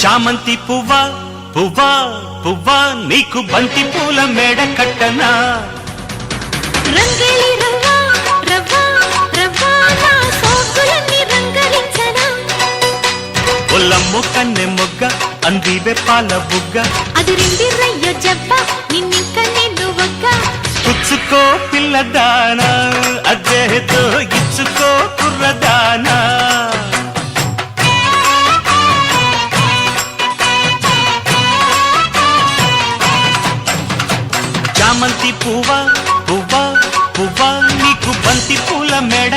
చామంతి పువ్వా పువ్వా పువ్వా నీకు బంతి పూల మేడ కట్టనా రంగేలి రవ్వా రవ్వా రవ్వా నా సోకులన్నీ రంగరించనా ఒల్లమ్ము కన్నె మొగ్గ అందివే పాల బుగ్గ అదిరింది రయ్యో జబ్బ నిన్నింక నేను ఒక్క పుచ్చుకో పిల్లదానా అదేదో ఇచ్చుకో కుర్రదానా చామంతి పువ్వా పువ్వా పువ్వా నీకు బంతి పూల మేడ